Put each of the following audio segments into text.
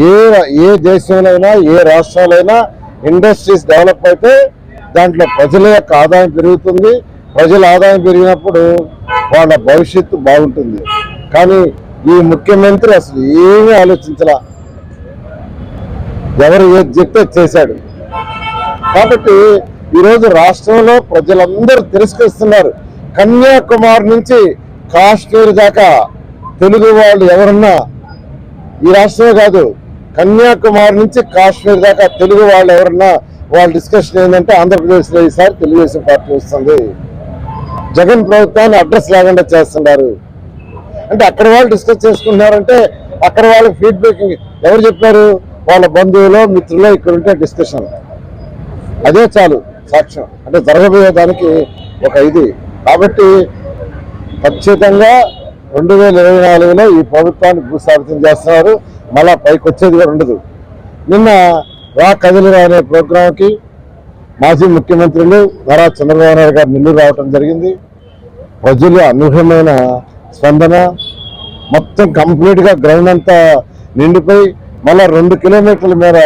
ఏ ఏ దేశంలో ఏ రాష్ట్రాలైనా industries develop అయితే దాంట్లో ప్రజల యొక్క ఆదాయం పెరుగుతుంది. ప్రజల ఆదాయం పెరిగినప్పుడు వాళ్ళ భవిష్యత్తు బాగుంటుంది. కానీ ఈ ముఖ్యమంత్రి అసలు ఏమీ ఆలోచించలా, ఎవరు ఏది చెప్తే చేశాడు. కాబట్టి ఈరోజు రాష్ట్రంలో ప్రజలందరూ తిరస్కరిస్తున్నారు. కన్యాకుమారి నుంచి కాశ్మీర్ దాకా తెలుగు వాళ్ళు ఎవరున్నా, ఈ రాష్ట్రమే కాదు కన్యాకుమారి నుంచి కాశ్మీర్ దాకా తెలుగు వాళ్ళు ఎవరున్నా వాళ్ళ డిస్కషన్ ఏంటంటే ఆంధ్రప్రదేశ్లో ఈసారి తెలుగుదేశం పార్టీ వస్తుంది, జగన్ ప్రభుత్వాన్ని అడ్రస్ లేకుండా చేస్తున్నారు అంటే అక్కడ వాళ్ళు డిస్కస్ చేసుకుంటున్నారంటే అక్కడ వాళ్ళకి ఫీడ్బ్యాక్ ఎవరు చెప్పారు? వాళ్ళ బంధువులో మిత్రులో ఇక్కడ ఉంటే డిస్కషన్, అదే చాలు సాక్ష్యం అంటే జరగబోయేదానికి ఒక ఇది. కాబట్టి ఖచ్చితంగా 2024లో ఈ ప్రభుత్వాన్ని భూస్థాపితం చేస్తున్నారు. మళ్ళా పైకి వచ్చేది కూడా ఉండదు. నిన్న రా కదిలిరా అనే ప్రోగ్రాంకి మాజీ ముఖ్యమంత్రులు నారా చంద్రబాబు నాయుడు గారు నెల్లూరు రావడం జరిగింది. ప్రజలు అనూహ్యమైన స్పందన, మొత్తం కంప్లీట్గా గ్రౌండ్ అంతా నిండిపోయి మళ్ళా 2 కిలోమీటర్ల మేర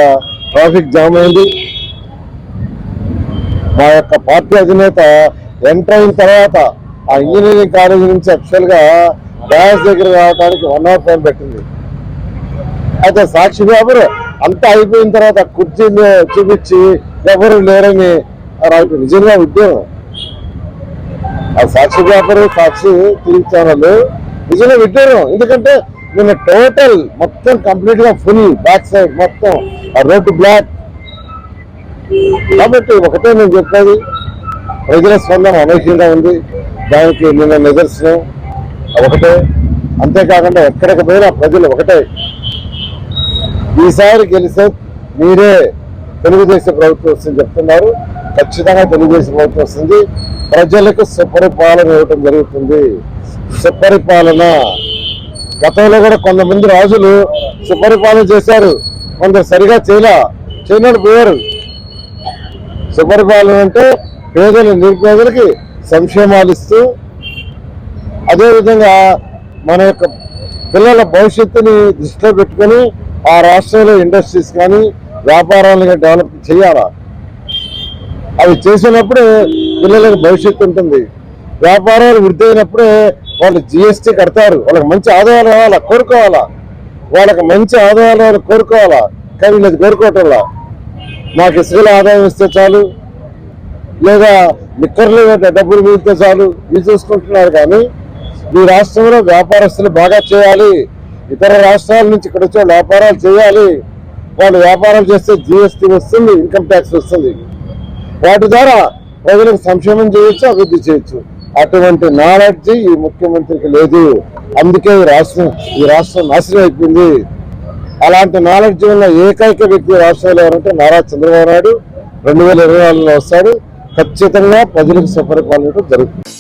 ట్రాఫిక్ జామ్ అయింది. మా యొక్క పార్టీ అధినేత ఎంటర్ అయిన తర్వాత ఆ ఇంజనీరింగ్ కాలేజీ నుంచి యాక్చువల్గా డ్యాన్స్ దగ్గర రావడానికి 1 అవర్ టైం పెట్టింది. అయితే సాక్షి పేపర్ అంతా అయిపోయిన తర్వాత కుర్చీలు చూపించి ఎవరు లేరని రాయటం నిజంగా ఉద్యోగం. ఆ సాక్షి పేపర్, సాక్షి టీవీ ఛానల్ నిజంగా ఉద్యోగం. ఎందుకంటే నిన్న టోటల్ మొత్తం కంప్లీట్ గా ఫుల్ బ్యాక్ సైడ్ మొత్తం ఆ రోడ్డు బ్లాక్. కాబట్టి ఒకటే నేను చెప్పేది, ప్రజల స్పందన అనూహ్యంగా ఉంది. దానికి నిన్న నిదర్శనం ఒకటే. అంతేకాకుండా ఎక్కడికి పోయినా ప్రజలు ఒకటే, ఈసారి గెలిస్తే మీరే తెలుగుదేశం ప్రభుత్వం వస్తుంది చెప్తున్నారు. ఖచ్చితంగా తెలుగుదేశం ప్రభుత్వం వస్తుంది. ప్రజలకు సుపరిపాలన ఇవ్వటం జరుగుతుంది. సుపరిపాలన గతంలో కూడా కొంతమంది రాజులు సుపరిపాలన చేశారు, కొందరు సరిగా చేయనట్టు పోయారు. సుపరిపాలన అంటే పేదలు నిరుపేదలకి సంక్షేమాలు ఇస్తూ, అదేవిధంగా మన యొక్క పిల్లల భవిష్యత్తుని దృష్టిలో పెట్టుకొని ఆ రాష్ట్రంలో ఇండస్ట్రీస్ కానీ వ్యాపారాలను డెవలప్ చేయాలా. అవి చేసినప్పుడే పిల్లలకు భవిష్యత్తు ఉంటుంది. వ్యాపారాలు వృద్ధి అయినప్పుడే వాళ్ళు జిఎస్టీ కడతారు. వాళ్ళకి మంచి ఆదాయాలు రావాలా, కోరుకోవాలా. వాళ్ళకి మంచి ఆదాయాలు కోరుకోవాలా. కానీ వీళ్ళది కోరుకోవటంలా, మాకు ఇసుకల ఆదాయం ఇస్తే చాలు, లేదా లిక్కర్లు డబ్బులు మిగిలితే చాలు, ఇవి చూసుకుంటున్నారు. కానీ ఈ రాష్ట్రంలో వ్యాపారస్తులు బాగా చేయాలి, ఇతర రాష్ట్రాల నుంచి ఇక్కడ వచ్చే వ్యాపారాలు చేయాలి. వాళ్ళు వ్యాపారాలు చేస్తే జిఎస్టీ వస్తుంది, ఇన్కమ్ ట్యాక్స్ వస్తుంది. వాటి ద్వారా ప్రజలకు సంక్షేమం చేయొచ్చు, అభివృద్ధి చేయొచ్చు. అటువంటి నాలెడ్జ్ ఈ ముఖ్యమంత్రికి లేదు. అందుకే ఈ రాష్ట్రం నాశనం అయిపోయింది. అలాంటి నాలెడ్జ్ ఉన్న ఏకైక వ్యక్తి రాష్ట్రంలో ఎవరంటే నారా చంద్రబాబు నాయుడు. 2024లో వస్తాడు. ఖచ్చితంగా ప్రజలకు సుపరిపాలన జరుగుతుంది.